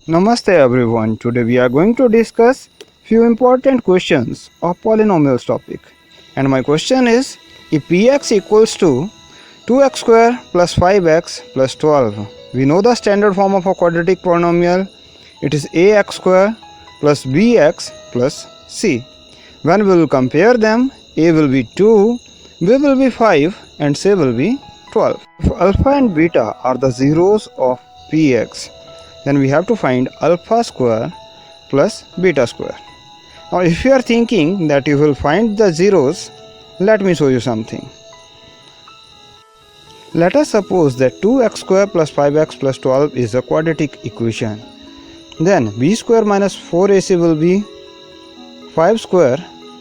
Namaste everyone. Today we are going to discuss few important questions of polynomials topic. And my question is, if px equals to 2x square plus 5x plus 12, we know the standard form of a quadratic polynomial. It is ax square plus bx plus c. When we will compare them, a will be 2, b will be 5 and c will be 12. If alpha and beta are the zeros of px, then we have to find alpha square plus beta square. Now if you are thinking that you will find the zeros, let me show you something. Let us suppose that 2x square plus 5x plus 12 is a quadratic equation. Then b square minus 4ac will be 5 square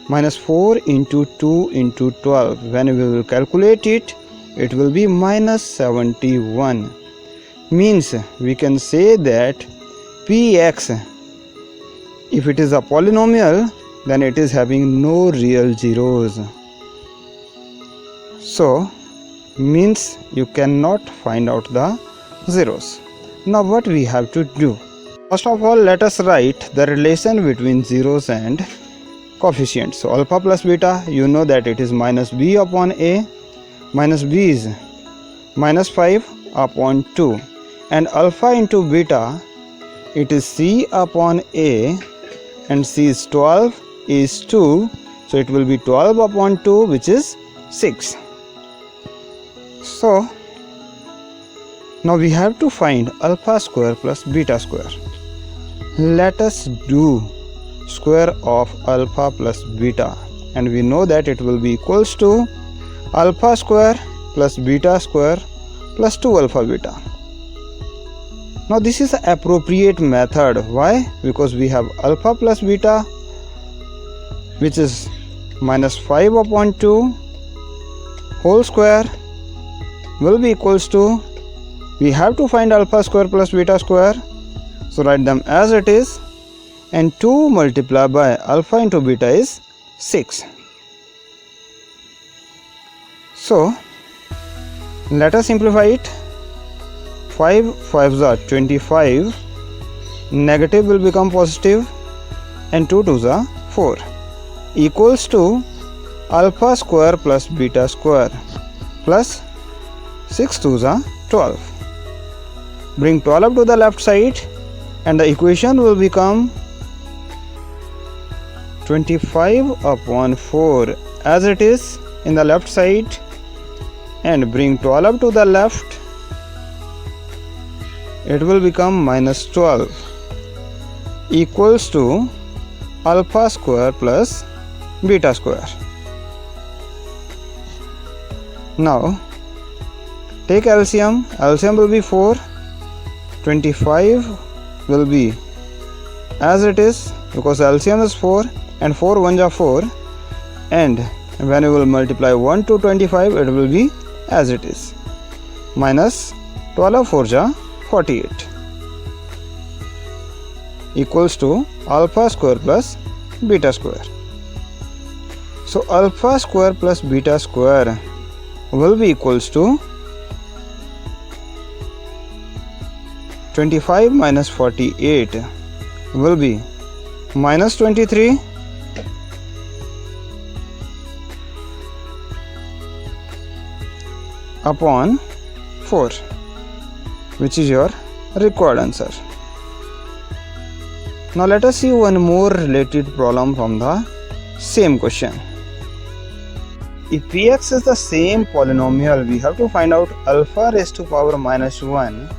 minus 4 into 2 into 12. When we will calculate it, it will be minus 71. Means we can say that px, if it is a polynomial, then it is having no real zeros. So means you cannot find out the zeros. Now what we have to do? First of all, let us write the relation between zeros and coefficients. So alpha plus beta, you know that it is minus b upon a, minus b is minus 5 upon 2. And alpha into beta, it is c upon a, and c is 12 is 2, so it will be 12 upon 2, which is 6. So now we have to find alpha square plus beta square. Let us do square of alpha plus beta, and we know that it will be equals to alpha square plus beta square plus 2 alpha beta. Now this is the appropriate method. Why? Because we have alpha plus beta, which is minus 5 upon 2 whole square will be equals to, we have to find alpha square plus beta square, so write them as it is, and 2 multiplied by alpha into beta is 6. So let us simplify it. 5 5s are 25, negative will become positive, and 2 2s are 4, equals to alpha square plus beta square plus 6 2s are 12. Bring 12 up to the left side, and the equation will become 25 upon 4 as it is in the left side, and bring 12 up to the left, it will become minus 12 equals to alpha square plus beta square. Now take LCM. LCM will be 4. 25 will be as it is because LCM is 4 and 4 1s are 4, and when you will multiply 1 to 25, it will be as it is, minus 12 4s are 48 equals to alpha square plus beta square. So alpha square plus beta square will be equals to 25 minus 48 will be minus 23 upon 4, which is your required answer. Now let us see one more related problem from the same question. If px is the same polynomial, we have to find out alpha raised to power minus 1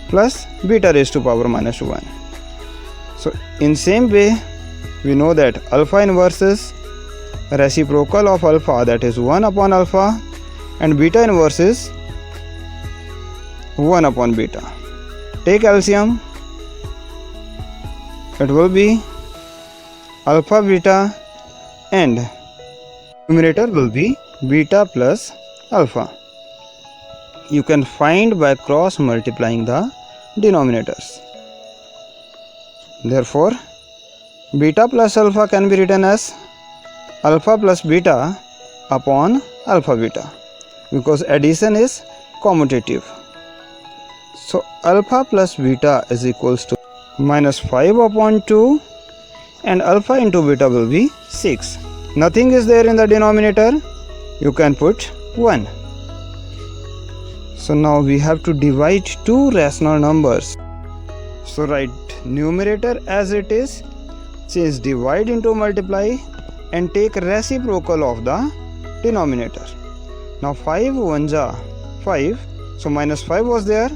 plus beta raised to power minus 1. So in same way, we know that alpha inverse is reciprocal of alpha, that is 1 upon alpha, and beta inverse is 1 upon beta. Take LCM, it will be alpha beta, and numerator will be beta plus alpha. You can find by cross multiplying the denominators. Therefore beta plus alpha can be written as alpha plus beta upon alpha beta, because addition is commutative. So alpha plus beta is equals to minus 5 upon 2, and alpha into beta will be 6. Nothing is there in the denominator, you can put 1. So now we have to divide two rational numbers. So write numerator as it is, change divide into multiply, and take reciprocal of the denominator. Now 5 1s are 5, so minus 5 was there,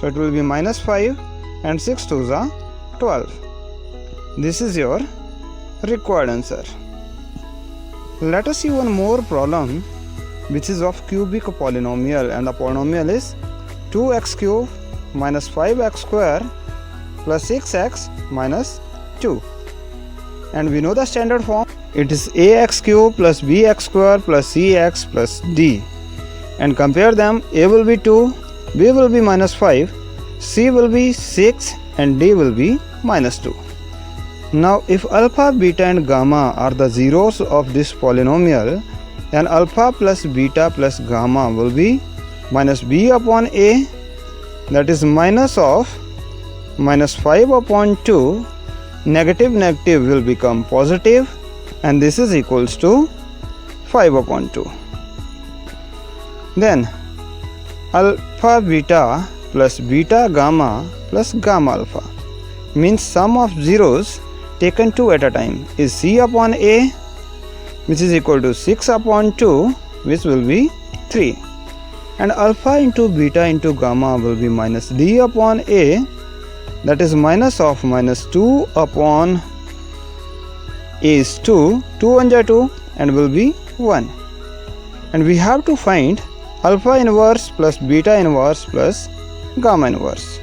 so it will be minus 5, and 6 2s are 12. This is your required answer. Let us see one more problem which is of cubic polynomial, and the polynomial is 2x cube minus 5x square plus 6x minus 2. And we know the standard form. It is ax cube plus bx square plus cx plus d. And compare them. A will be 2, b will be minus 5, c will be 6, and d will be minus 2. Now if alpha, beta and gamma are the zeros of this polynomial, then alpha plus beta plus gamma will be minus b upon a, that is minus of minus 5 upon 2, negative negative will become positive, and this is equals to 5 upon 2. Then alpha beta plus beta gamma plus gamma alpha means sum of zeros taken 2 at a time is c upon a, which is equal to 6 upon 2, which will be 3. And alpha into beta into gamma will be minus d upon a, that is minus of minus 2 upon a is 2, 2 1s are 2, and will be 1. And we have to find alpha inverse plus beta inverse plus gamma inverse.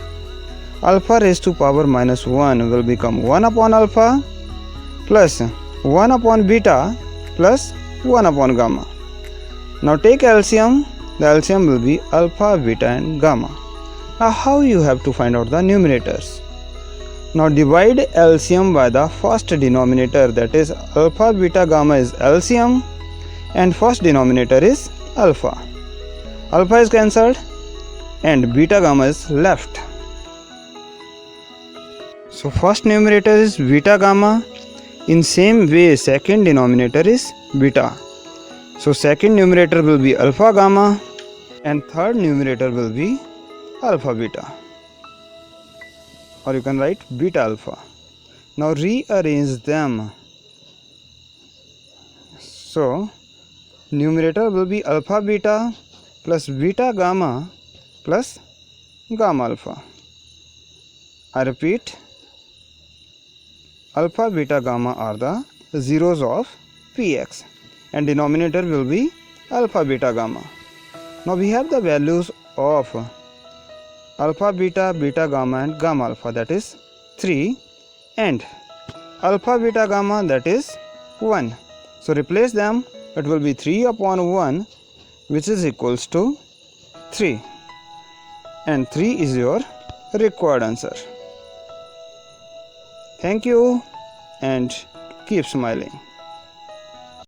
Alpha raised to power minus 1 will become 1 upon alpha plus 1 upon beta plus 1 upon gamma. Now take LCM. The LCM will be alpha, beta and gamma. Now how you have to find out the numerators? Now divide LCM by the first denominator, that is alpha, beta, gamma is LCM, and first denominator is alpha. Alpha is cancelled and beta, gamma is left. So first numerator is beta, gamma. In same way second denominator is beta. So second numerator will be alpha, gamma, and third numerator will be alpha, beta, or you can write beta, alpha. Now rearrange them. So numerator will be alpha, beta plus beta, gamma plus gamma alpha. I repeat, alpha, beta, gamma are the zeros of Px, and denominator will be alpha, beta, gamma. Now we have the values of alpha, beta, beta, gamma and gamma alpha, that is 3, and alpha, beta, gamma, that is 1. So replace them, it will be 3 upon 1, which is equals to 3, and 3 is your required answer. Thank you and keep smiling.